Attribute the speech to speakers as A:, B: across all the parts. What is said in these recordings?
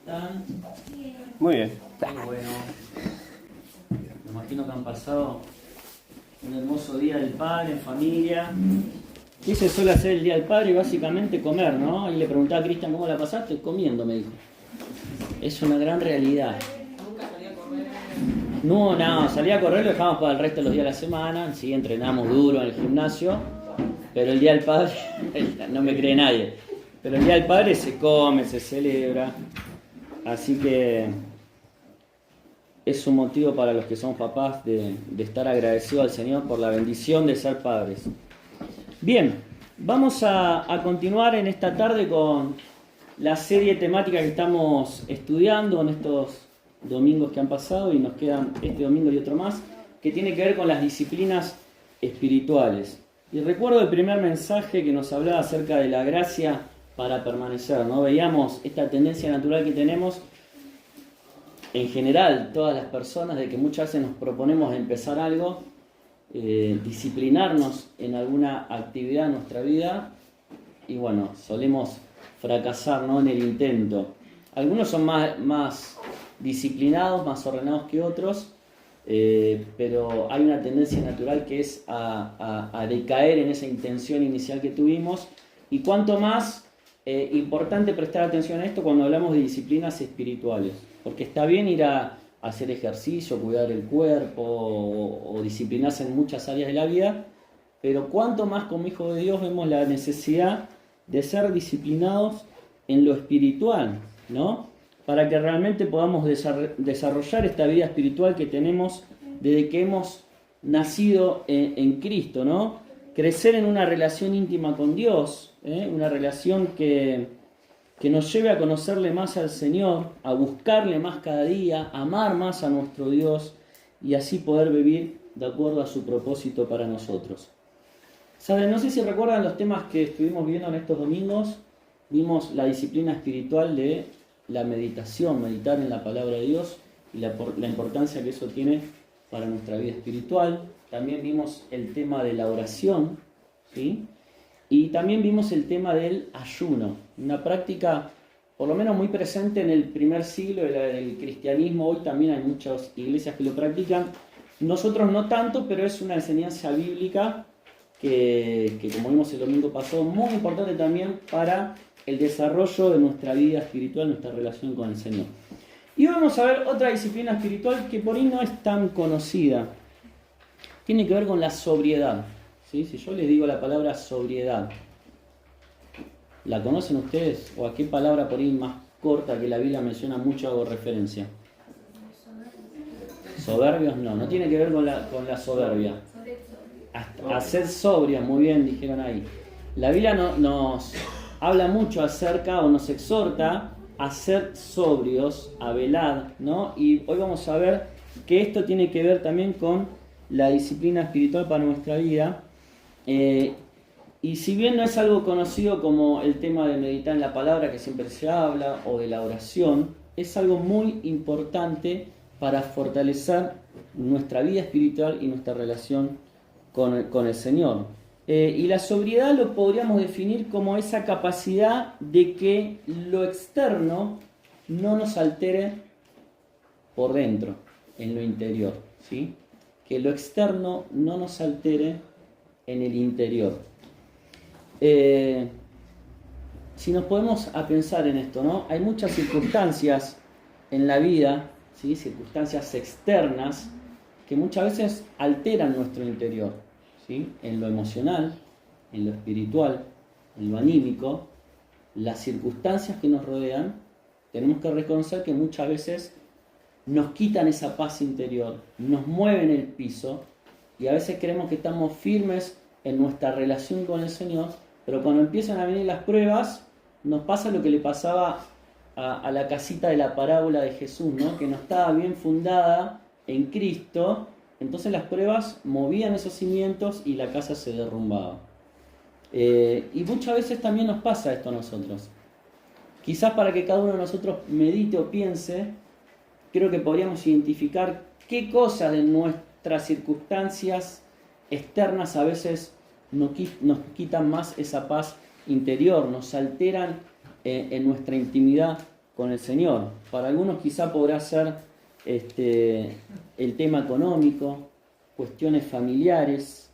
A: ¿Están?
B: Muy bien.
A: Qué bueno. Me imagino que han pasado un hermoso día del Padre en familia. ¿Qué se suele hacer el día del Padre? Básicamente comer, ¿no? Y le preguntaba a Cristian, ¿cómo la pasaste? Comiendo, me dijo. Es una gran realidad.
C: Nunca salí a correr.
A: No, salí a correr, lo dejamos para el resto de los días de la semana. Sí, entrenamos duro en el gimnasio. Pero el día del Padre, no me cree nadie. Pero el día del Padre se come, se celebra. Así que es un motivo para los que somos papás de estar agradecidos al Señor por la bendición de ser padres. Bien, vamos a continuar en esta tarde con la serie temática que estamos estudiando en estos domingos que han pasado, y nos quedan este domingo y otro más, que tiene que ver con las disciplinas espirituales. Y recuerdo el primer mensaje que nos hablaba acerca de la gracia para permanecer, ¿no? Veíamos esta tendencia natural que tenemos en general todas las personas, de que muchas veces nos proponemos empezar algo, disciplinarnos en alguna actividad en nuestra vida, y bueno, solemos fracasar, ¿no?, en el intento. Algunos son más disciplinados, más ordenados que otros, pero hay una tendencia natural que es a decaer en esa intención inicial que tuvimos. Y cuanto más importante prestar atención a esto cuando hablamos de disciplinas espirituales, porque está bien ir a hacer ejercicio, cuidar el cuerpo o disciplinarse en muchas áreas de la vida, pero cuanto más como hijos de Dios vemos la necesidad de ser disciplinados en lo espiritual, ¿no? Para que realmente podamos desarrollar esta vida espiritual que tenemos desde que hemos nacido en Cristo, ¿no? Crecer en una relación íntima con Dios, una relación que nos lleve a conocerle más al Señor, a buscarle más cada día, a amar más a nuestro Dios, y así poder vivir de acuerdo a su propósito para nosotros. ¿Saben? No sé si recuerdan los temas que estuvimos viendo en estos domingos. Vimos la disciplina espiritual de la meditación, meditar en la palabra de Dios, y la importancia que eso tiene para nuestra vida espiritual. También vimos el tema de la oración, ¿sí? Y también vimos el tema del ayuno, una práctica por lo menos muy presente en el primer siglo del cristianismo. Hoy también hay muchas iglesias que lo practican. Nosotros no tanto, pero es una enseñanza bíblica que como vimos el domingo pasado, muy importante también para el desarrollo de nuestra vida espiritual, nuestra relación con el Señor. Y vamos a ver otra disciplina espiritual que por ahí no es tan conocida. Tiene que ver con la sobriedad. ¿Sí? Si yo les digo la palabra sobriedad, ¿la conocen ustedes? ¿O a qué palabra por ahí más corta que la Biblia menciona mucho hago referencia? Soberbios no tiene que ver con la soberbia. A ser sobrios, muy bien dijeron ahí. La Biblia nos habla mucho acerca, o nos exhorta a ser sobrios, a velar, ¿no? Y hoy vamos a ver que esto tiene que ver también con la disciplina espiritual para nuestra vida. Y si bien no es algo conocido como el tema de meditar en la palabra, que siempre se habla, o de la oración, es algo muy importante para fortalecer nuestra vida espiritual y nuestra relación con el Señor. Y la sobriedad lo podríamos definir como esa capacidad de que lo externo no nos altere por dentro, en lo interior, ¿sí? Que lo externo no nos altere en el interior. Si nos podemos a pensar en esto, ¿no? Hay muchas circunstancias en la vida, ¿sí? Circunstancias externas que muchas veces alteran nuestro interior, ¿sí? En lo emocional, en lo espiritual, en lo anímico. Las circunstancias que nos rodean, tenemos que reconocer que muchas veces nos quitan esa paz interior, nos mueven el piso, y a veces creemos que estamos firmes en nuestra relación con el Señor, pero cuando empiezan a venir las pruebas, nos pasa lo que le pasaba a la casita de la parábola de Jesús, ¿no? Que no estaba bien fundada en Cristo. Entonces las pruebas movían esos cimientos y la casa se derrumbaba. Y muchas veces también nos pasa esto a nosotros. Quizás para que cada uno de nosotros medite o piense, creo que podríamos identificar qué cosas de nuestras circunstancias externas a veces nos quitan más esa paz interior, nos alteran en nuestra intimidad con el Señor. Para algunos quizá podrá ser el tema económico, cuestiones familiares,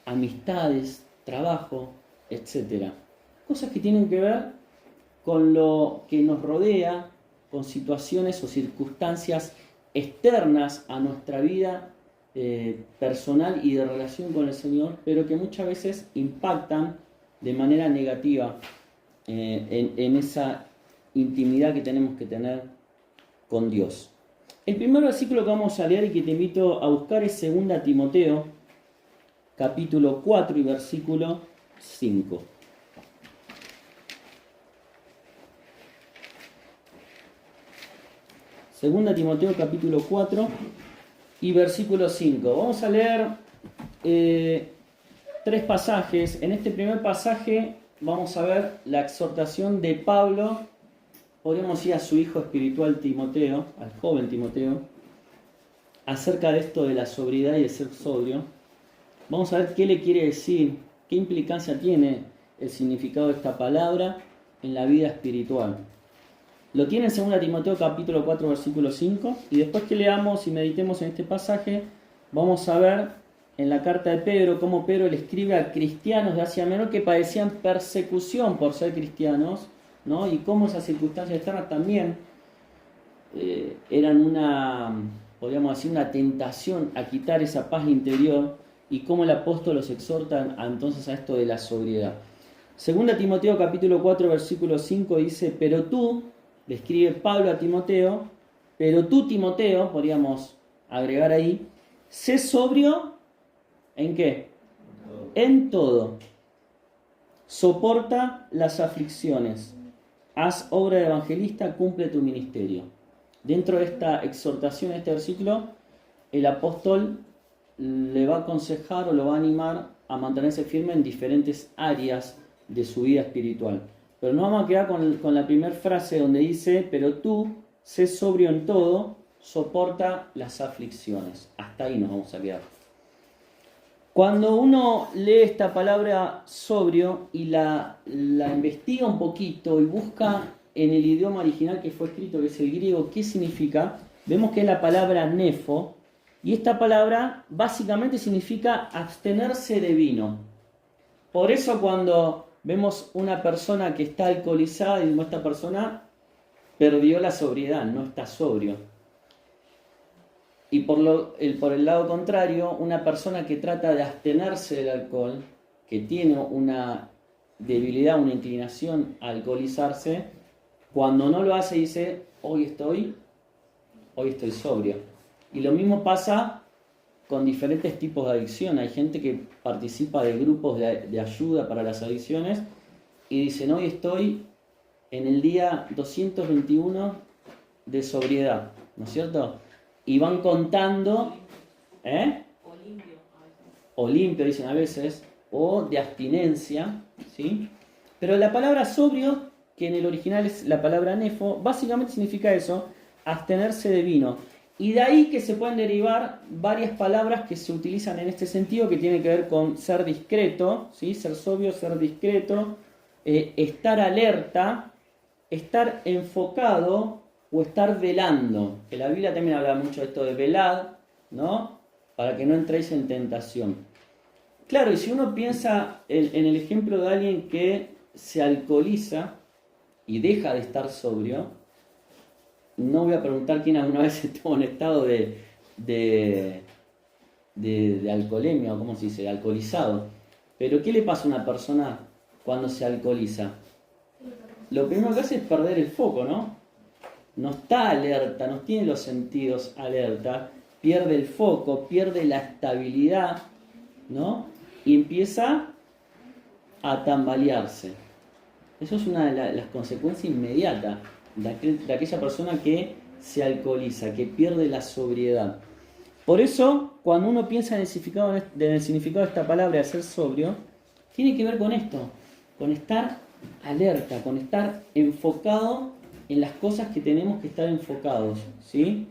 A: amistades, trabajo, etc. Cosas que tienen que ver con lo que nos rodea, con situaciones o circunstancias externas a nuestra vida personal y de relación con el Señor, pero que muchas veces impactan de manera negativa en esa intimidad que tenemos que tener con Dios. El primer versículo que vamos a leer y que te invito a buscar es 2 Timoteo, capítulo 4 y versículo 5. 2 Timoteo, capítulo 4 y versículo 5. Vamos a leer 3 pasajes. En este primer pasaje vamos a ver la exhortación de Pablo, podríamos decir a su hijo espiritual Timoteo, al joven Timoteo, acerca de esto de la sobriedad y de ser sobrio. Vamos a ver qué le quiere decir, qué implicancia tiene el significado de esta palabra en la vida espiritual. Lo tiene en 2 Timoteo capítulo 4 versículo 5, y después que leamos y meditemos en este pasaje, vamos a ver en la carta de Pedro cómo Pedro le escribe a cristianos de Asia Menor que padecían persecución por ser cristianos, ¿no? Y cómo esas circunstancias externas también eran podríamos decir, una tentación a quitar esa paz interior, y cómo el apóstol los exhorta entonces a esto de la sobriedad. 2 Timoteo capítulo 4 versículo 5 dice: pero tú, le escribe Pablo a Timoteo, pero tú, Timoteo, podríamos agregar ahí, sé sobrio, ¿en qué? En todo. Soporta las aflicciones. Haz obra de evangelista, cumple tu ministerio. Dentro de esta exhortación, este versículo, el apóstol le va a aconsejar o lo va a animar a mantenerse firme en diferentes áreas de su vida espiritual. Pero nos vamos a quedar con la primera frase donde dice: pero tú, sé sobrio en todo, soporta las aflicciones. Hasta ahí nos vamos a quedar. Cuando uno lee esta palabra sobrio y la investiga un poquito y busca en el idioma original que fue escrito, que es el griego, qué significa, vemos que es la palabra nefo, y esta palabra básicamente significa abstenerse de vino. Por eso cuando vemos una persona que está alcoholizada, y esta persona perdió la sobriedad, no está sobrio. Y por el lado contrario, una persona que trata de abstenerse del alcohol, que tiene una debilidad, una inclinación a alcoholizarse, cuando no lo hace dice: hoy estoy sobrio. Y lo mismo pasa con diferentes tipos de adicción. Hay gente que participa de grupos de ayuda para las adicciones y dicen: hoy estoy en el día 221 de sobriedad, ¿no es cierto? Y van contando, o limpio dicen a veces, o de abstinencia, ¿sí? Pero la palabra sobrio, que en el original es la palabra nefo, básicamente significa eso: abstenerse de vino. Y de ahí que se pueden derivar varias palabras que se utilizan en este sentido, que tienen que ver con ser discreto, ¿sí? Ser sobrio, ser discreto, estar alerta, estar enfocado o estar velando. Que la Biblia también habla mucho de esto de velad, ¿no? Para que no entréis en tentación. Claro, y si uno piensa en el ejemplo de alguien que se alcoholiza y deja de estar sobrio, no voy a preguntar quién alguna vez estuvo en estado de alcoholemia, o cómo se dice, alcoholizado. Pero ¿qué le pasa a una persona cuando se alcoholiza? Lo primero que hace es perder el foco, ¿no? No está alerta, no tiene los sentidos alerta, pierde el foco, pierde la estabilidad, ¿no? Y empieza a tambalearse. Eso es una de las consecuencias inmediatas de aquella persona que se alcoholiza, que pierde la sobriedad. Por eso, cuando uno piensa en el significado de esta palabra de ser sobrio, tiene que ver con esto, con estar alerta, con estar enfocado en las cosas que tenemos que estar enfocados, ¿sí?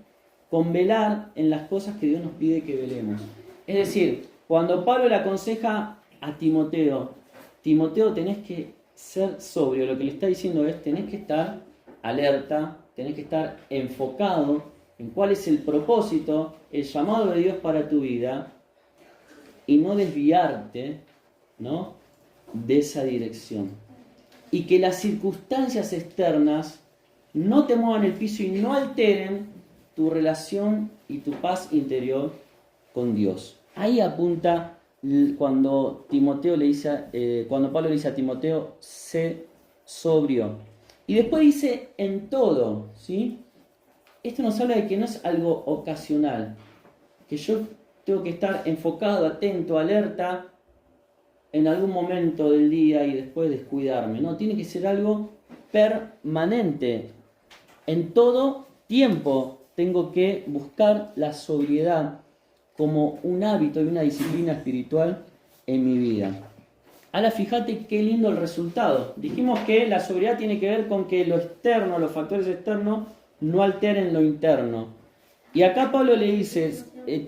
A: Con velar en las cosas que Dios nos pide que velemos. Es decir, cuando Pablo le aconseja a Timoteo, tenés que ser sobrio, lo que le está diciendo es: tenés que estar alerta, tenés que estar enfocado en cuál es el propósito, el llamado de Dios para tu vida y no desviarte, ¿no?, de esa dirección. Y que las circunstancias externas no te muevan el piso y no alteren tu relación y tu paz interior con Dios. Ahí apunta cuando cuando Pablo le dice a Timoteo, sé sobrio. Y después dice en todo, ¿sí? Esto nos habla de que no es algo ocasional, que yo tengo que estar enfocado, atento, alerta en algún momento del día y después descuidarme. No, tiene que ser algo permanente. En todo tiempo tengo que buscar la sobriedad como un hábito y una disciplina espiritual en mi vida. Ahora fíjate qué lindo el resultado. Dijimos que la sobriedad tiene que ver con que lo externo, los factores externos, no alteren lo interno. Y acá Pablo le dice,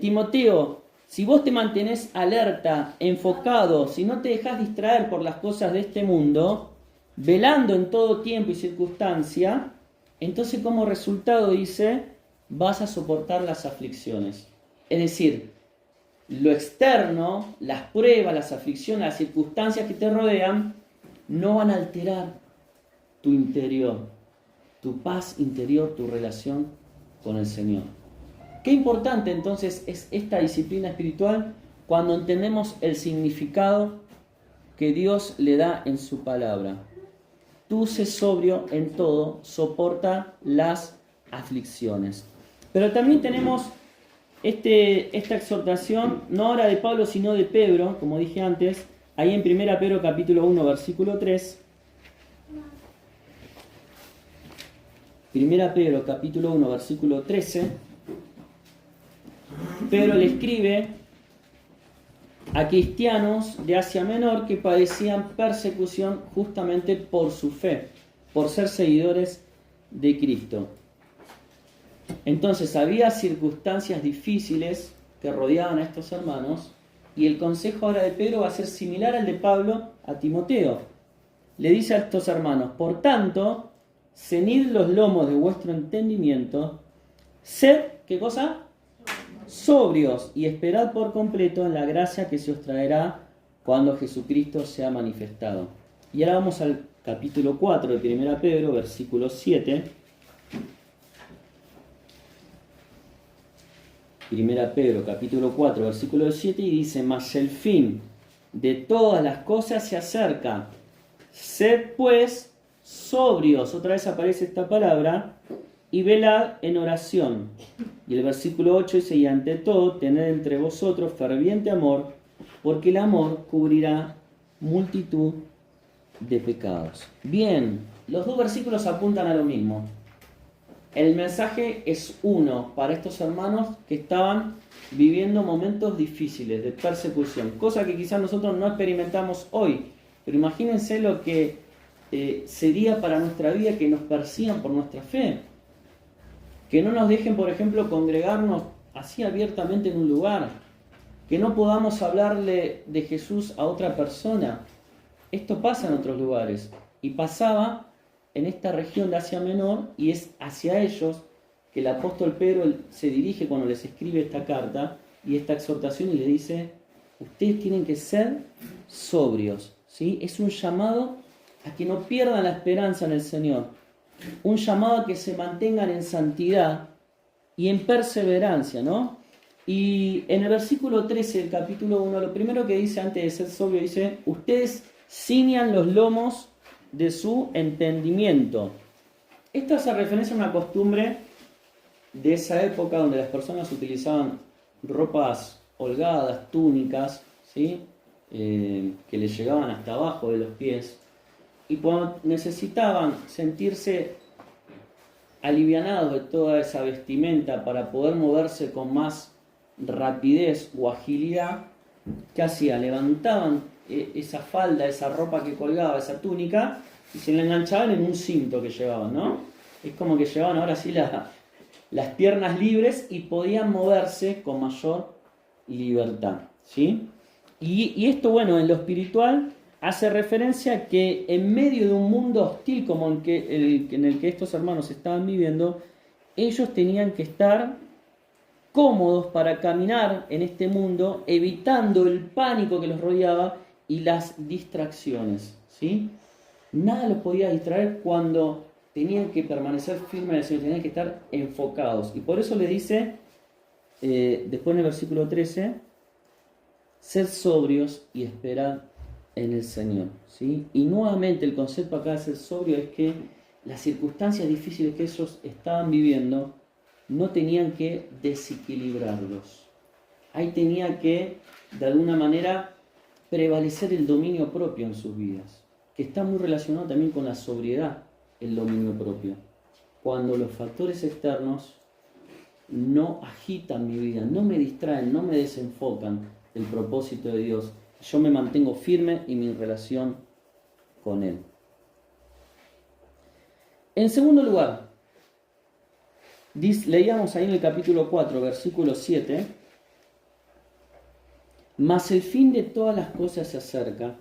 A: Timoteo, si vos te mantenés alerta, enfocado, si no te dejás distraer por las cosas de este mundo, velando en todo tiempo y circunstancia, entonces como resultado dice, vas a soportar las aflicciones. Es decir, lo externo, las pruebas, las aflicciones, las circunstancias que te rodean, no van a alterar tu interior, tu paz interior, tu relación con el Señor. Qué importante entonces es esta disciplina espiritual cuando entendemos el significado que Dios le da en su palabra. Tú sé sobrio en todo, soporta las aflicciones. Pero también tenemos esta exhortación, no ahora de Pablo, sino de Pedro, como dije antes, ahí en 1 Pedro capítulo 1, versículo 3. 1 Pedro capítulo 1, versículo 13. Pedro le escribe a cristianos de Asia Menor que padecían persecución justamente por su fe, por ser seguidores de Cristo. Entonces había circunstancias difíciles que rodeaban a estos hermanos y el consejo ahora de Pedro va a ser similar al de Pablo a Timoteo. Le dice a estos hermanos, por tanto, cenid los lomos de vuestro entendimiento, sed, ¿qué cosa? Sobrios y esperad por completo en la gracia que se os traerá cuando Jesucristo sea manifestado. Y ahora vamos al capítulo 4 de 1 Pedro, versículo 7. 1 Pedro capítulo 4 versículo 7 y dice, mas el fin de todas las cosas se acerca, sed pues sobrios, otra vez aparece esta palabra, y velad en oración. Y el versículo 8 dice, y ante todo tened entre vosotros ferviente amor, porque el amor cubrirá multitud de pecados. Bien, los dos versículos apuntan a lo mismo. El mensaje es uno para estos hermanos que estaban viviendo momentos difíciles de persecución, cosa que quizás nosotros no experimentamos hoy, pero imagínense lo que sería para nuestra vida que nos persigan por nuestra fe, que no nos dejen, por ejemplo, congregarnos así abiertamente en un lugar, que no podamos hablarle de Jesús a otra persona. Esto pasa en otros lugares y pasaba en esta región de Asia Menor, y es hacia ellos que el apóstol Pedro se dirige cuando les escribe esta carta y esta exhortación y les dice, ustedes tienen que ser sobrios, ¿sí? Es un llamado a que no pierdan la esperanza en el Señor, un llamado a que se mantengan en santidad y en perseverancia, ¿no? Y en el versículo 13 del capítulo 1, lo primero que dice antes de ser sobrio, dice, ustedes ciñan los lomos de su entendimiento. Esto hace referencia a una costumbre de esa época donde las personas utilizaban ropas holgadas, túnicas, ¿sí? Que les llegaban hasta abajo de los pies. Y cuando necesitaban sentirse alivianados de toda esa vestimenta para poder moverse con más rapidez o agilidad, ¿qué hacían? Levantaban esa falda, esa ropa que colgaba, esa túnica, y se la enganchaban en un cinto que llevaban, ¿no? Es como que llevaban ahora sí las piernas libres y podían moverse con mayor libertad, ¿sí? Y esto, bueno, en lo espiritual hace referencia a que en medio de un mundo hostil como en el que estos hermanos estaban viviendo, ellos tenían que estar cómodos para caminar en este mundo, evitando el pánico que los rodeaba y las distracciones, ¿sí? Nada los podía distraer cuando tenían que permanecer firmes en el Señor, tenían que estar enfocados. Y por eso le dice, después en el versículo 13, sed sobrios y esperad en el Señor, ¿sí? Y nuevamente el concepto acá de ser sobrio es que las circunstancias difíciles que ellos estaban viviendo no tenían que desequilibrarlos. Ahí tenía que, de alguna manera, prevalecer el dominio propio en sus vidas, que está muy relacionado también con la sobriedad, el dominio propio. Cuando los factores externos no agitan mi vida, no me distraen, no me desenfocan del propósito de Dios, yo me mantengo firme en mi relación con Él. En segundo lugar, leíamos ahí en el capítulo 4, versículo 7, mas el fin de todas las cosas se acerca,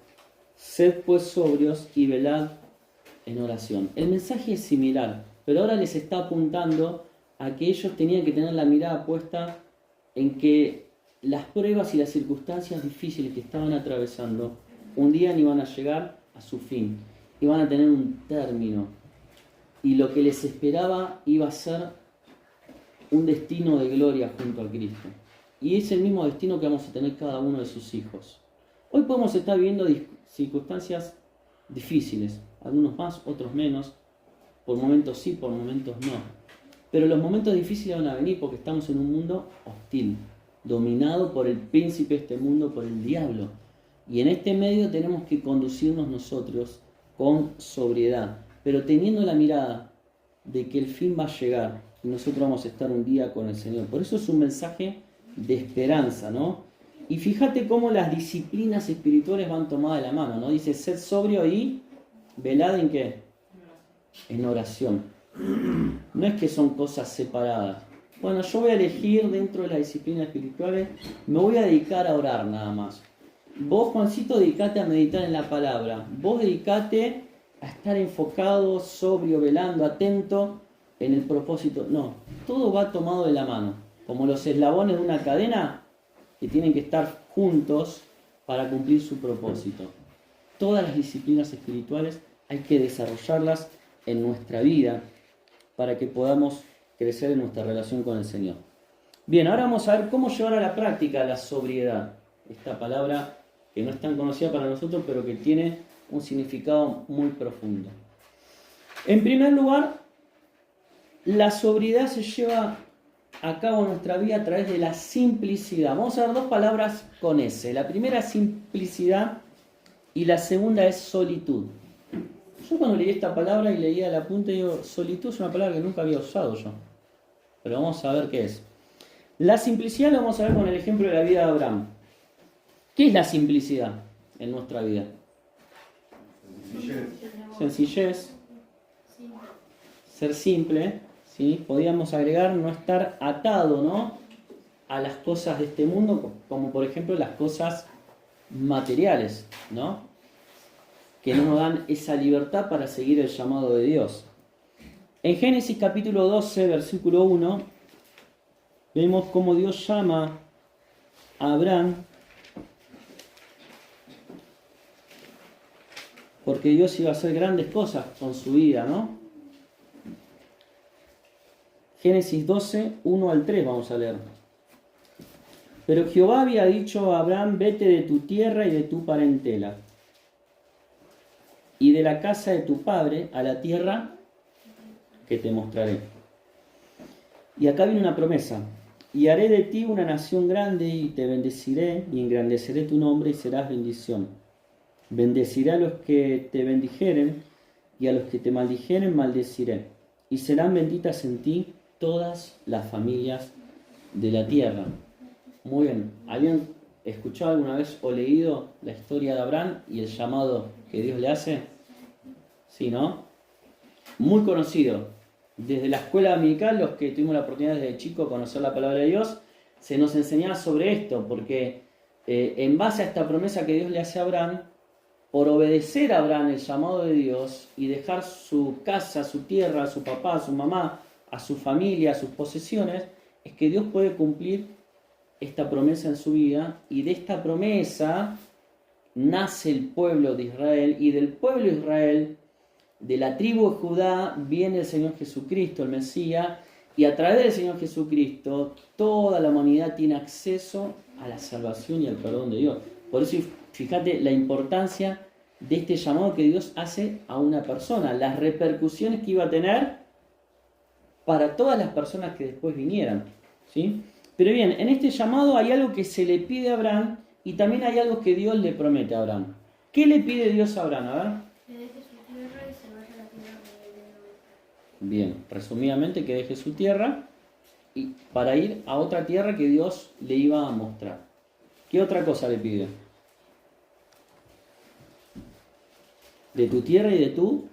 A: sed pues sobrios y velad en oración. El mensaje es similar, pero ahora les está apuntando a que ellos tenían que tener la mirada puesta en que las pruebas y las circunstancias difíciles que estaban atravesando un día iban a llegar a su fin, iban a tener un término, y lo que les esperaba iba a ser un destino de gloria junto a Cristo. Y es el mismo destino que vamos a tener cada uno de sus hijos. Hoy podemos estar viviendo circunstancias difíciles, algunos más, otros menos, por momentos sí, por momentos no. Pero los momentos difíciles van a venir porque estamos en un mundo hostil, dominado por el príncipe de este mundo, por el diablo. Y en este medio tenemos que conducirnos nosotros con sobriedad, pero teniendo la mirada de que el fin va a llegar y nosotros vamos a estar un día con el Señor. Por eso es un mensaje de esperanza, ¿no? Y fíjate cómo las disciplinas espirituales van tomadas de la mano, ¿no? Dice, sed sobrio y velad ¿en qué? En oración. No es que son cosas separadas. Bueno, yo voy a elegir dentro de las disciplinas espirituales, me voy a dedicar a orar nada más. Vos, Juancito, dedicate a meditar en la palabra. Vos dedicate a estar enfocado, sobrio, velando, atento en el propósito. No, todo va tomado de la mano. Como los eslabones de una cadena que tienen que estar juntos para cumplir su propósito. Todas las disciplinas espirituales hay que desarrollarlas en nuestra vida para que podamos crecer en nuestra relación con el Señor. Bien, ahora vamos a ver cómo llevar a la práctica la sobriedad. Esta palabra que no es tan conocida para nosotros, pero que tiene un significado muy profundo. En primer lugar, la sobriedad se lleva a cabo en nuestra vida a través de la simplicidad. Vamos a ver dos palabras con S. La primera es simplicidad y la segunda es solitud. Yo cuando leí esta palabra y leía el apunte, digo, solitud es una palabra que nunca había usado yo. Pero vamos a ver qué es. La simplicidad la vamos a ver con el ejemplo de la vida de Abraham. ¿Qué es la simplicidad en nuestra vida? Sencillez. Ser simple, ¿sí? Podríamos agregar no estar atado, ¿no?, a las cosas de este mundo, como por ejemplo las cosas materiales, ¿no?, que no nos dan esa libertad para seguir el llamado de Dios. En Génesis capítulo 12, versículo 1, vemos cómo Dios llama a Abraham, porque Dios iba a hacer grandes cosas con su vida, ¿no? Génesis 12, 1 al 3 vamos a leer. Pero Jehová había dicho a Abraham, vete de tu tierra y de tu parentela, y de la casa de tu padre a la tierra que te mostraré. Y acá viene una promesa. Y haré de ti una nación grande y te bendeciré y engrandeceré tu nombre y serás bendición. Bendeciré a los que te bendijeren y a los que te maldijeren maldeciré. Y serán benditas en ti todas las familias de la tierra. Muy bien. ¿Habían escuchado alguna vez o leído la historia de Abraham y el llamado que Dios le hace? Sí, ¿no? Muy conocido. Desde la escuela dominical, los que tuvimos la oportunidad desde chico de conocer la palabra de Dios, se nos enseñaba sobre esto, porque en base a esta promesa que Dios le hace a Abraham, por obedecer a Abraham el llamado de Dios y dejar su casa, su tierra, a su papá, a su mamá, a su familia, a sus posesiones, es que Dios puede cumplir esta promesa en su vida, y de esta promesa nace el pueblo de Israel, y del pueblo de Israel, de la tribu de Judá, viene el Señor Jesucristo, el Mesías, y a través del Señor Jesucristo toda la humanidad tiene acceso a la salvación y al perdón de Dios. Por eso fíjate la importancia de este llamado que Dios hace a una persona, las repercusiones que iba a tener para todas las personas que después vinieran, ¿sí? Pero bien, en este llamado hay algo que se le pide a Abraham, y también hay algo que Dios le promete a Abraham. ¿Qué le pide Dios a Abraham? A ver.
B: Que deje su tierra y se vaya a la tierra que él le promete.
A: Bien, resumidamente, que deje su tierra y para ir a otra tierra que Dios le iba a mostrar. ¿Qué otra cosa le pide? De tu tierra y de tu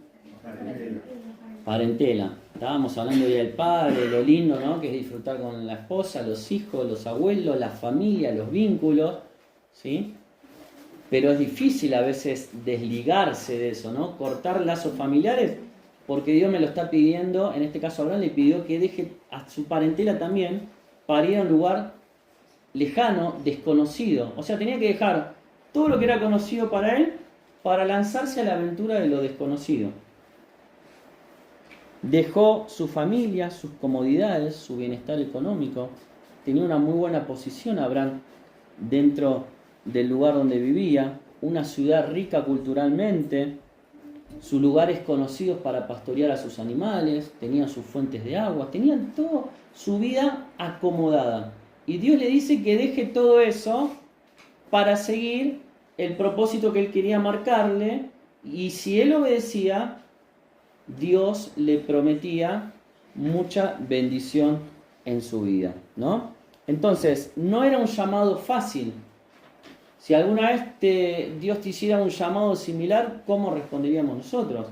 A: parentela. Estábamos hablando ya del padre, de lo lindo, ¿no?, que es disfrutar con la esposa, los hijos, los abuelos, la familia, los vínculos, ¿sí? Pero es difícil a veces desligarse de eso, ¿no? Cortar lazos familiares, porque Dios me lo está pidiendo. En este caso Abraham le pidió que deje a su parentela también para ir a un lugar lejano, desconocido. O sea, tenía que dejar todo lo que era conocido para él para lanzarse a la aventura de lo desconocido. Dejó su familia, sus comodidades, su bienestar económico. Tenía una muy buena posición Abraham dentro del lugar donde vivía, una ciudad rica culturalmente, sus lugares conocidos para pastorear a sus animales, tenían sus fuentes de agua, tenían toda su vida acomodada. Y Dios le dice que deje todo eso para seguir el propósito que él quería marcarle, y si él obedecía, Dios le prometía mucha bendición en su vida, ¿no? Entonces, no era un llamado fácil. Si alguna vez Dios te hiciera un llamado similar, ¿cómo responderíamos nosotros?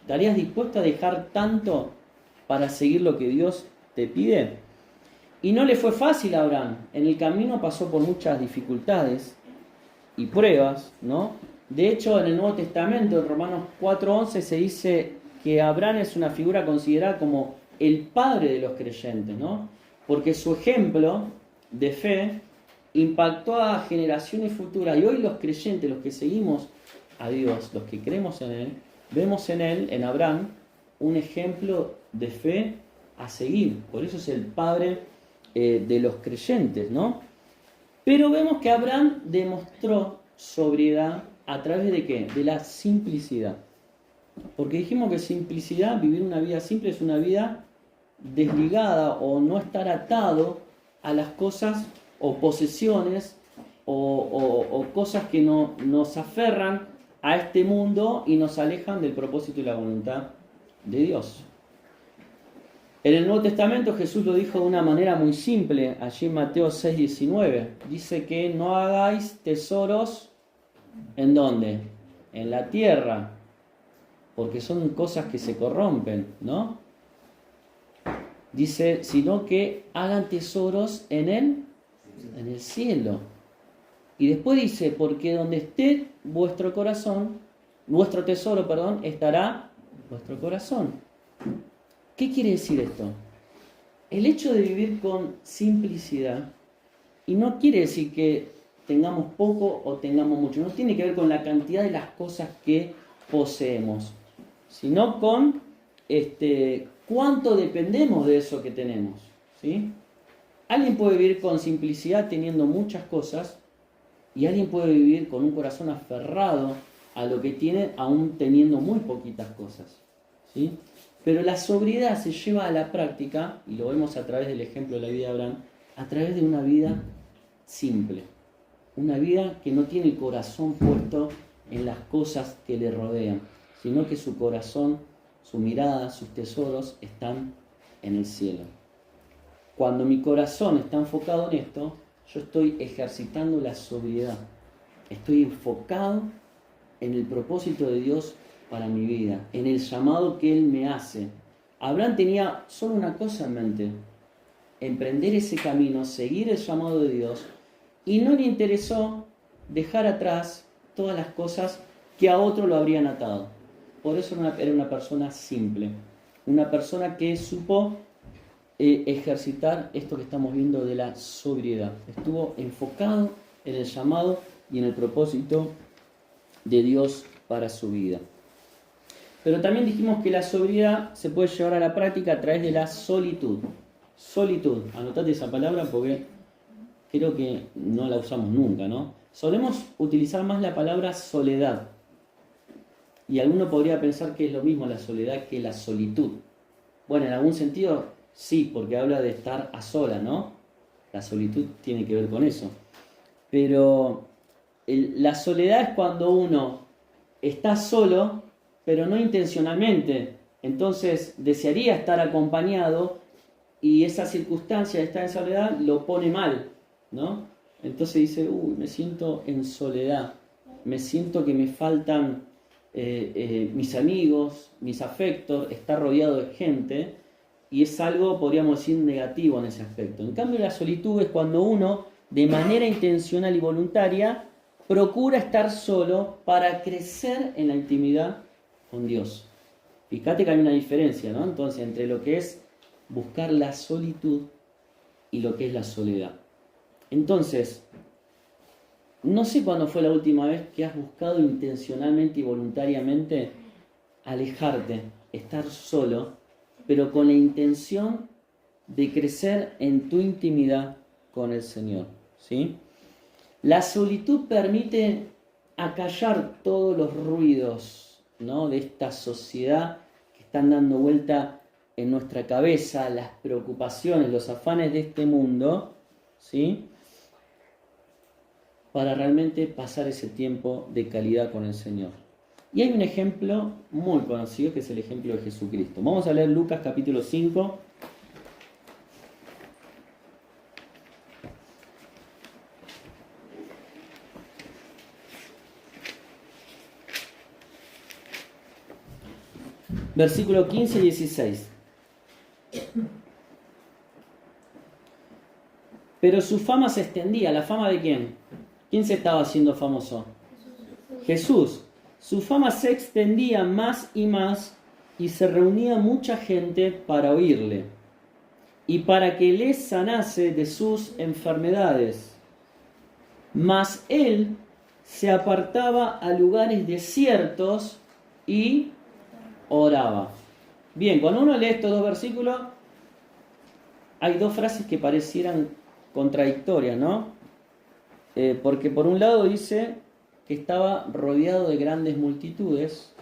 A: ¿Estarías dispuesto a dejar tanto para seguir lo que Dios te pide? Y no le fue fácil a Abraham. En el camino pasó por muchas dificultades y pruebas, ¿no? De hecho, en el Nuevo Testamento, en Romanos 4:11, se dice que Abraham es una figura considerada como el padre de los creyentes, ¿no? Porque su ejemplo de fe impactó a generaciones futuras, y hoy los creyentes, los que seguimos a Dios, los que creemos en Él, vemos en Él, en Abraham, un ejemplo de fe a seguir. Por eso es el padre de los creyentes, ¿no? Pero vemos que Abraham demostró sobriedad a través de ¿qué? De la simplicidad. Porque dijimos que simplicidad, vivir una vida simple, es una vida desligada, o no estar atado a las cosas o posesiones o cosas que nos aferran a este mundo y nos alejan del propósito y la voluntad de Dios. En el Nuevo Testamento Jesús lo dijo de una manera muy simple, allí en Mateo 6:19. Dice que no hagáis tesoros, ¿en dónde? En la tierra, porque son cosas que se corrompen, ¿no? Dice, sino que hagan tesoros en el cielo. Y después dice, porque donde esté vuestro tesoro, estará vuestro corazón. ¿Qué quiere decir esto? El hecho de vivir con simplicidad, y no quiere decir que tengamos poco o tengamos mucho, no tiene que ver con la cantidad de las cosas que poseemos, sino con cuánto dependemos de eso que tenemos, ¿sí? Alguien puede vivir con simplicidad teniendo muchas cosas, y alguien puede vivir con un corazón aferrado a lo que tiene, aún teniendo muy poquitas cosas, ¿sí? Pero la sobriedad se lleva a la práctica, y lo vemos a través del ejemplo de la vida de Abraham, a través de una vida simple, una vida que no tiene el corazón puesto en las cosas que le rodean, sino que su corazón, su mirada, sus tesoros están en el cielo. Cuando mi corazón está enfocado en esto, yo estoy ejercitando la sobriedad. Estoy enfocado en el propósito de Dios para mi vida, en el llamado que Él me hace. Abraham tenía solo una cosa en mente: emprender ese camino, seguir el llamado de Dios, y no le interesó dejar atrás todas las cosas que a otro lo habrían atado. Por eso era una persona simple, una persona que supo ejercitar esto que estamos viendo de la sobriedad. Estuvo enfocado en el llamado y en el propósito de Dios para su vida. Pero también dijimos que la sobriedad se puede llevar a la práctica a través de la solitud. Solitud, anotate esa palabra porque creo que no la usamos nunca, ¿no? Solemos utilizar más la palabra soledad. Y alguno podría pensar que es lo mismo la soledad que la solitud. Bueno, en algún sentido sí, porque habla de estar a solas, ¿no? La solitud tiene que ver con eso. Pero la soledad es cuando uno está solo, pero no intencionalmente. Entonces desearía estar acompañado y esa circunstancia de estar en soledad lo pone mal, ¿no? Entonces dice, me siento en soledad, me siento que me faltan mis amigos, mis afectos, estar rodeado de gente, y es algo, podríamos decir, negativo en ese aspecto. En cambio, la solitud es cuando uno, de manera intencional y voluntaria, procura estar solo para crecer en la intimidad con Dios. Fíjate que hay una diferencia, ¿no? Entonces, entre lo que es buscar la solitud y lo que es la soledad. Entonces, no sé cuándo fue la última vez que has buscado intencionalmente y voluntariamente alejarte, estar solo, pero con la intención de crecer en tu intimidad con el Señor, ¿sí? La solitud permite acallar todos los ruidos, ¿no?, de esta sociedad que están dando vuelta en nuestra cabeza, las preocupaciones, los afanes de este mundo, ¿sí?, para realmente pasar ese tiempo de calidad con el Señor. Y hay un ejemplo muy conocido que es el ejemplo de Jesucristo. Vamos a leer Lucas capítulo 5. Versículo 15 y 16. Pero su fama se extendía. ¿La fama de quién? ¿Quién se estaba haciendo famoso? Jesús. Su fama se extendía más y se reunía mucha gente para oírle y para que les sanase de sus enfermedades. Mas él se apartaba a lugares desiertos y oraba. Bien, cuando uno lee estos dos versículos, hay dos frases que parecieran contradictorias, ¿no? Porque por un lado dice que estaba rodeado de grandes multitudes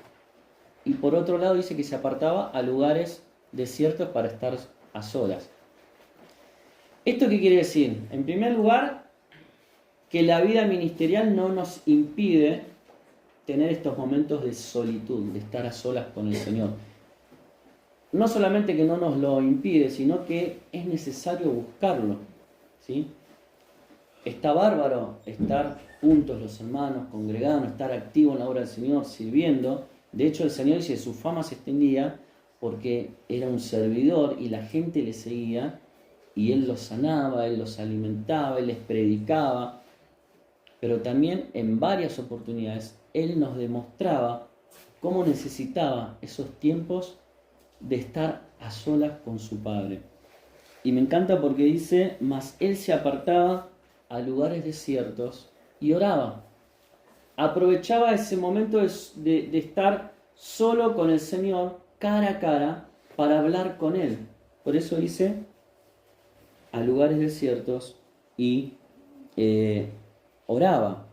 A: y por otro lado dice que se apartaba a lugares desiertos para estar a solas. ¿Esto qué quiere decir? En primer lugar, que la vida ministerial no nos impide tener estos momentos de solitud, de estar a solas con el Señor. No solamente que no nos lo impide, sino que es necesario buscarlo, ¿sí? Está bárbaro estar juntos los hermanos, congregados, estar activo en la obra del Señor, sirviendo. De hecho, el Señor dice que su fama se extendía porque era un servidor y la gente le seguía y Él los sanaba, Él los alimentaba, Él les predicaba. Pero también en varias oportunidades Él nos demostraba cómo necesitaba esos tiempos de estar a solas con su Padre. Y me encanta porque dice, mas Él se apartaba a lugares desiertos y oraba. Aprovechaba ese momento de estar solo con el Señor, cara a cara, para hablar con Él. Por eso dice, a lugares desiertos y oraba.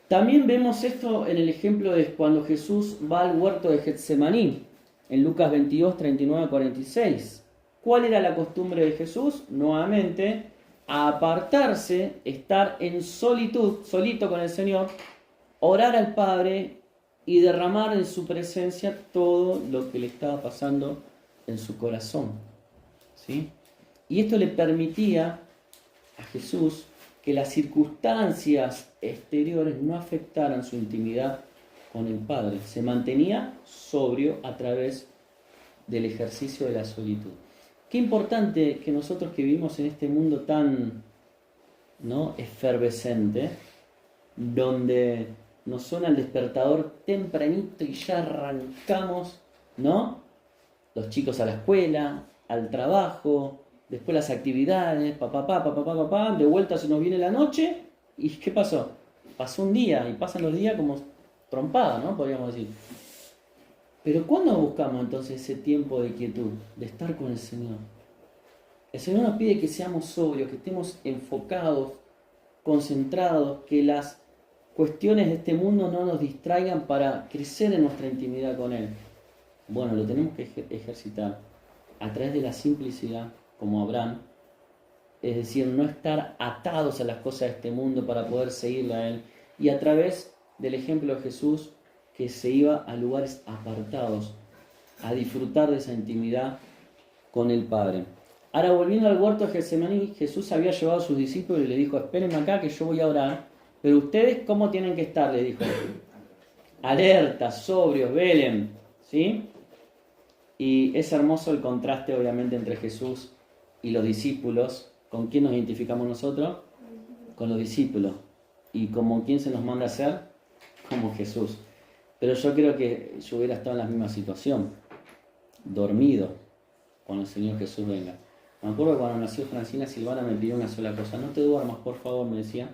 A: También vemos esto en el ejemplo de cuando Jesús va al huerto de Getsemaní, en Lucas 22, 39 a 46. ¿Cuál era la costumbre de Jesús? Nuevamente, a apartarse, estar en solitud, solito con el Señor, orar al Padre y derramar en su presencia todo lo que le estaba pasando en su corazón, ¿sí? Y esto le permitía a Jesús que las circunstancias exteriores no afectaran su intimidad con el Padre. Se mantenía sobrio a través del ejercicio de la solitud. Qué importante que nosotros que vivimos en este mundo tan, ¿no?, efervescente, donde nos suena el despertador tempranito y ya arrancamos, ¿no? Los chicos a la escuela, al trabajo, después las actividades, de vuelta se nos viene la noche, ¿y qué pasó? Pasó un día, y pasan los días como trompada, ¿no? Podríamos decir. Pero ¿cuándo buscamos entonces ese tiempo de quietud, de estar con el Señor? El Señor nos pide que seamos sobrios, que estemos enfocados, concentrados, que las cuestiones de este mundo no nos distraigan para crecer en nuestra intimidad con Él. Bueno, lo tenemos que ejercitar a través de la simplicidad, como Abraham, es decir, no estar atados a las cosas de este mundo para poder seguirle a Él, y a través del ejemplo de Jesús, que se iba a lugares apartados, a disfrutar de esa intimidad con el Padre. Ahora, volviendo al huerto de Getsemaní, Jesús había llevado a sus discípulos y le dijo, espérenme acá que yo voy a orar, pero ustedes, ¿cómo tienen que estar? Le dijo, alertas, sobrios, velen, ¿sí? Y es hermoso el contraste, obviamente, entre Jesús y los discípulos. ¿Con quién nos identificamos nosotros? Con los discípulos. ¿Y como quién se nos manda a ser? Como Jesús. Pero yo creo que yo hubiera estado en la misma situación, dormido, cuando el Señor Jesús venga. Me acuerdo cuando nació Francina Silvana me pidió una sola cosa, no te duermas, por favor, me decía.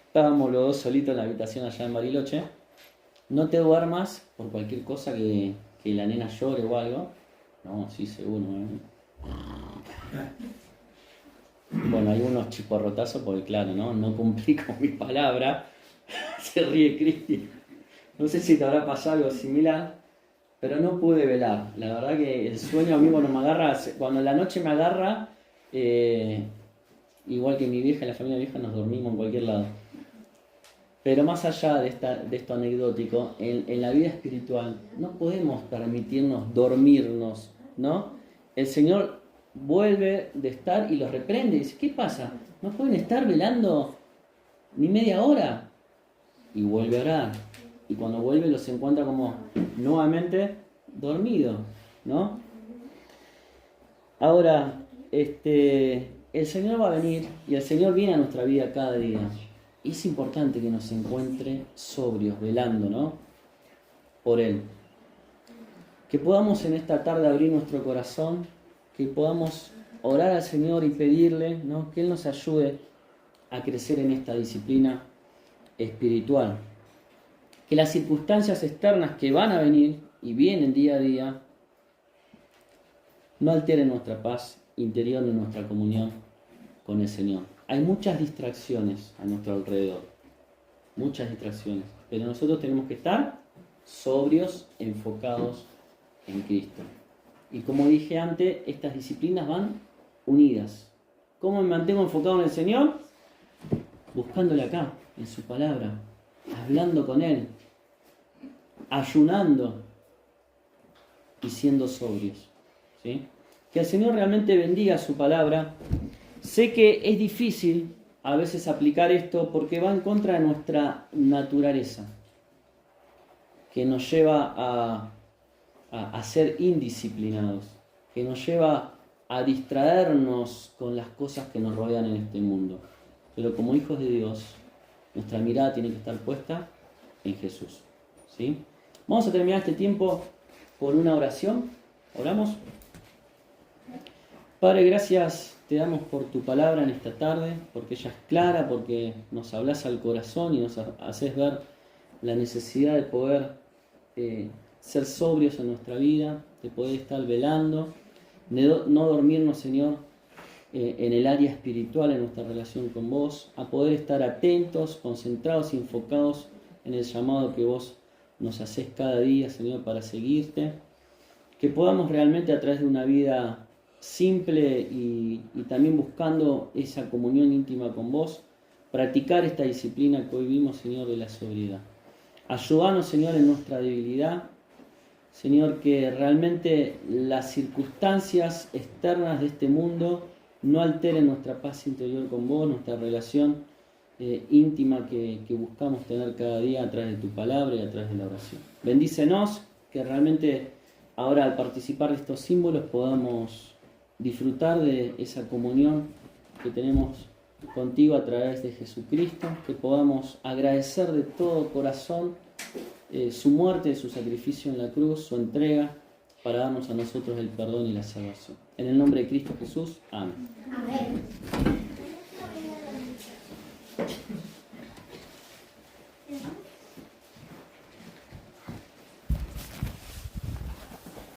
A: Estábamos los dos solitos en la habitación allá en Bariloche. No te duermas por cualquier cosa que la nena llore o algo. No, sí, seguro. Bueno, hay unos chisporrotazos porque claro, no cumplí con mi palabra. Se ríe Cristi. No sé si te habrá pasado algo similar, pero no pude velar. La verdad que el sueño a mí cuando me agarra, cuando la noche me agarra, igual que mi vieja y la familia vieja nos dormimos en cualquier lado. Pero más allá de esto anecdótico, en la vida espiritual no podemos permitirnos dormirnos, ¿no? El Señor vuelve de estar y los reprende y dice, ¿qué pasa? ¿No pueden estar velando ni media hora? Y vuelve a orar. Y cuando vuelve los encuentra como nuevamente dormidos, ¿no? Ahora, el Señor va a venir y el Señor viene a nuestra vida cada día. Y es importante que nos encuentre sobrios, velando, ¿no? Por Él. Que podamos en esta tarde abrir nuestro corazón, que podamos orar al Señor y pedirle, ¿no? Que Él nos ayude a crecer en esta disciplina espiritual. Que las circunstancias externas que van a venir y vienen día a día no alteren nuestra paz interior ni nuestra comunión con el Señor. Hay muchas distracciones a nuestro alrededor, muchas distracciones, pero nosotros tenemos que estar sobrios, enfocados en Cristo. Y como dije antes, estas disciplinas van unidas. ¿Cómo me mantengo enfocado en el Señor? Buscándole acá, en su palabra, hablando con Él, ayunando y siendo sobrios, ¿sí? Que el Señor realmente bendiga su palabra. Sé que es difícil a veces aplicar esto porque va en contra de nuestra naturaleza, que nos lleva a ser indisciplinados, que nos lleva a distraernos con las cosas que nos rodean en este mundo. Pero como hijos de Dios, nuestra mirada tiene que estar puesta en Jesús, ¿sí? Vamos a terminar este tiempo por una oración. ¿Oramos? Padre, gracias te damos por tu palabra en esta tarde, porque ella es clara, porque nos hablas al corazón y nos haces ver la necesidad de poder ser sobrios en nuestra vida, de poder estar velando, de no dormirnos, Señor, en el área espiritual, en nuestra relación con vos, a poder estar atentos, concentrados y enfocados en el llamado que vos nos hacés cada día, Señor, para seguirte, que podamos realmente a través de una vida simple y también buscando esa comunión íntima con vos, practicar esta disciplina que hoy vimos, Señor, de la sobriedad. Ayúdanos, Señor, en nuestra debilidad, Señor, que realmente las circunstancias externas de este mundo no alteren nuestra paz interior con vos, nuestra relación íntima que buscamos tener cada día a través de tu palabra y a través de la oración. Bendícenos, que realmente ahora al participar de estos símbolos podamos disfrutar de esa comunión que tenemos contigo a través de Jesucristo, que podamos agradecer de todo corazón su muerte, su sacrificio en la cruz, su entrega, para darnos a nosotros el perdón y la salvación. En el nombre de Cristo Jesús, amén.
B: Amén.